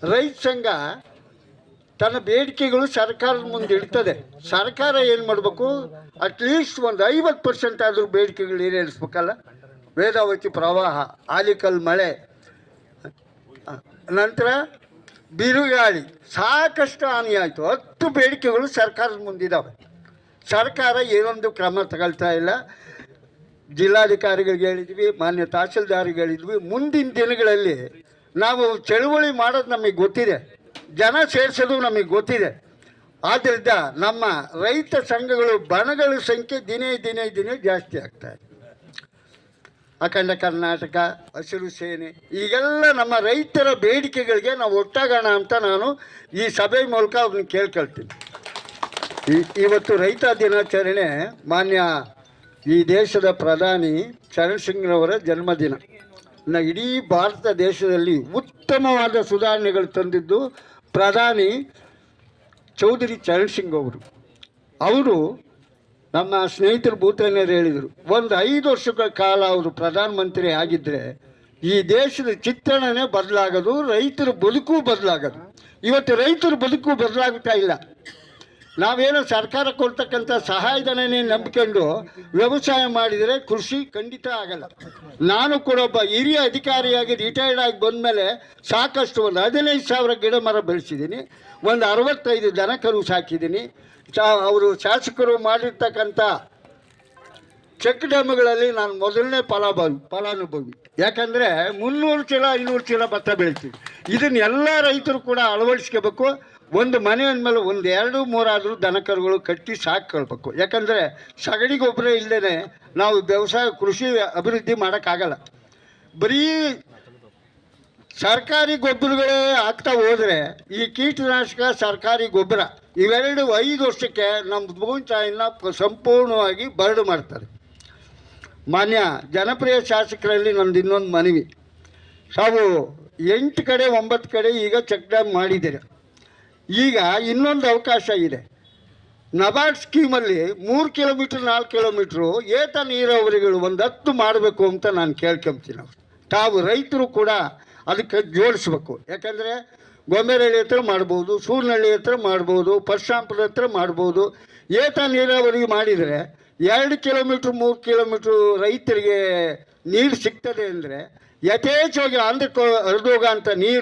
ರೈತ ಸಂಘ ತನ್ನ ಬೇಡಿಕೆಗಳು ಸರ್ಕಾರದ ಮುಂದೆ ಇಡ್ತದೆ. ಸರ್ಕಾರ ಏನು ಮಾಡಬೇಕು, ಅಟ್ಲೀಸ್ಟ್ ಒಂದು 50% ಆದರೂ ಬೇಡಿಕೆಗಳು ಈಡೇರಿಸ್ಬೇಕಲ್ಲ. ವೇದಾವತಿ ಪ್ರವಾಹ, ಆಲಿಕಲ್ ಮಳೆ, ನಂತರ ಬಿರುಗಾಳಿ, ಸಾಕಷ್ಟು ಹಾನಿಯಾಯಿತು. 10 ಬೇಡಿಕೆಗಳು ಸರ್ಕಾರದ ಮುಂದಿದ್ದಾವೆ. ಸರ್ಕಾರ ಏನೊಂದು ಕ್ರಮ ತಗೊಳ್ತಾ ಇಲ್ಲ. ಜಿಲ್ಲಾಧಿಕಾರಿಗಳಿಗೆ ಹೇಳಿದ್ವಿ, ಮಾನ್ಯ ತಹಸೀಲ್ದಾರ್ಗೆ ಹೇಳಿದ್ವಿ. ಮುಂದಿನ ದಿನಗಳಲ್ಲಿ ನಾವು ಚಳುವಳಿ ಮಾಡೋದು ನಮಗೆ ಗೊತ್ತಿದೆ, ಜನ ಸೇರಿಸೋದು ನಮಗೆ ಗೊತ್ತಿದೆ. ಆದ್ದರಿಂದ ನಮ್ಮ ರೈತ ಸಂಘಗಳು, ಬಣಗಳ ಸಂಖ್ಯೆ ದಿನೇ ದಿನೇ ದಿನೇ ಜಾಸ್ತಿ ಆಗ್ತಾಯಿದೆ. ಅಖಂಡ ಕರ್ನಾಟಕ, ಹಸಿರು ಸೇನೆ, ಈಗೆಲ್ಲ ನಮ್ಮ ರೈತರ ಬೇಡಿಕೆಗಳಿಗೆ ನಾವು ಒಟ್ಟಾಗೋಣ ಅಂತ ನಾನು ಈ ಸಭೆ ಮೂಲಕ ಅವ್ರನ್ನ ಕೇಳ್ಕೊಳ್ತೀನಿ. ಇವತ್ತು ರೈತ ದಿನಾಚರಣೆ ಮಾನ್ಯ ಈ ದೇಶದ ಪ್ರಧಾನಿ ಚರಣ್ ಸಿಂಗ್ರವರ ಜನ್ಮದಿನ. ಇಡೀ ಭಾರತ ದೇಶದಲ್ಲಿ ಉತ್ತಮವಾದ ಸುಧಾರಣೆಗಳು ತಂದಿದ್ದು ಪ್ರಧಾನಿ ಚೌಧರಿ ಚರಣ್ ಸಿಂಗ್ ಅವರು ನಮ್ಮ ಸ್ನೇಹಿತರು ಭೂತಯ್ಯನವರು ಹೇಳಿದರು, ಒಂದು 5 ವರ್ಷಗಳ ಕಾಲ ಅವರು ಪ್ರಧಾನಮಂತ್ರಿ ಆಗಿದ್ದರೆ ಈ ದೇಶದ ಚಿತ್ರಣನೇ ಬದಲಾಗೋದು, ರೈತರ ಬದುಕು ಬದಲಾಗೋದು. ಇವತ್ತು ರೈತರ ಬದುಕು ಬದಲಾಗ್ತಾ ಇಲ್ಲ. ನಾವೇನೋ ಸರ್ಕಾರ ಕೊಡ್ತಕ್ಕಂಥ ಸಹಾಯಧನನೇ ನಂಬಿಕೊಂಡು ವ್ಯವಸಾಯ ಮಾಡಿದರೆ ಕೃಷಿ ಖಂಡಿತ ಆಗಲ್ಲ. ನಾನು ಕೂಡ ಒಬ್ಬ ಹಿರಿಯ ಅಧಿಕಾರಿಯಾಗಿ ರಿಟೈರ್ಡ್ ಆಗಿ ಬಂದಮೇಲೆ ಸಾಕಷ್ಟು ಒಂದು 15,000 ಗಿಡ ಮರ ಬೆಳೆಸಿದ್ದೀನಿ, ಒಂದು 65 ದನ ಕರು ಸಾಕಿದ್ದೀನಿ. ಅವರು ಶಾಸಕರು ಮಾಡಿರ್ತಕ್ಕಂಥ ಚೆಕ್ ಡ್ಯಾಮ್ಗಳಲ್ಲಿ ನಾನು ಮೊದಲನೇ ಫಲಾನುಭವಿ. ಯಾಕಂದರೆ 300 ಚೀಲ 500 ಚೀಲ ಭತ್ತ ಬೆಳಿತೀವಿ. ಇದನ್ನೆಲ್ಲ ರೈತರು ಕೂಡ ಅಳವಡಿಸ್ಕೋಬೇಕು. ಒಂದು ಮನೆ ಅಂದಮೇಲೆ 1, 2, 3 ಆದರೂ ದನಕರುಗಳು ಕಟ್ಟಿ ಸಾಕೊಳ್ಬೇಕು. ಯಾಕಂದರೆ ಸಗಣಿ ಗೊಬ್ಬರ ಇಲ್ಲದೇ ನಾವು ವ್ಯವಸಾಯ ಕೃಷಿ ಅಭಿವೃದ್ಧಿ ಮಾಡೋಕ್ಕಾಗಲ್ಲ. ಬರೀ ಸರ್ಕಾರಿ ಗೊಬ್ಬರಗಳೇ ಆಗ್ತಾ ಹೋದರೆ ಈ ಕೀಟನಾಶಕ, ಸರ್ಕಾರಿ ಗೊಬ್ಬರ ಇವೆರಡು 5 ವರ್ಷಕ್ಕೆ ನಮ್ಮ ಭೂಮಿ ತಾಯಿನ ಸಂಪೂರ್ಣವಾಗಿ ಬರಡು ಮಾಡ್ತಾರೆ. ಮಾನ್ಯ ಜನಪ್ರಿಯ ಶಾಸಕರಲ್ಲಿ ನಮ್ಮದು ಇನ್ನೊಂದು ಮನವಿ, ತಾವು 8 ಕಡೆ 9 ಕಡೆ ಈಗ ಚೆಕ್ ಡ್ಯಾಮ್ ಮಾಡಿದ್ದೀರಿ. ಈಗ ಇನ್ನೊಂದು ಅವಕಾಶ ಇದೆ. ನಬಾರ್ಡ್ ಸ್ಕೀಮಲ್ಲಿ 3 ಕಿಲೋಮೀಟ್ರ್ 4 ಕಿಲೋಮೀಟ್ರು ಏತ ನೀರಾವರಿಗಳು ಒಂದು 10 ಮಾಡಬೇಕು ಅಂತ ನಾನು ಕೇಳ್ಕೊಂತೀನಿ. ತಾವು ರೈತರು ಕೂಡ ಅದಕ್ಕೆ ಜೋಡಿಸ್ಬೇಕು. ಯಾಕಂದರೆ ಗೊಂಬೆರಳ್ಳಿ ಹತ್ರ ಮಾಡ್ಬೋದು, ಸೂರ್ನಹಳ್ಳಿ ಹತ್ರ ಮಾಡ್ಬೋದು, ಪರಶಾಂಪುರ ಹತ್ರ ಮಾಡ್ಬೋದು. ಏತ ನೀರಾವರಿ ಮಾಡಿದರೆ 2 ಕಿಲೋಮೀಟ್ರ್ 3 ಕಿಲೋಮೀಟ್ರು ರೈತರಿಗೆ ನೀರು ಸಿಗ್ತದೆ ಅಂದರೆ ಯಥೇಚ್ಛವಾಗಿ ಹರಿದೋಗ ಅಂತ ನೀರು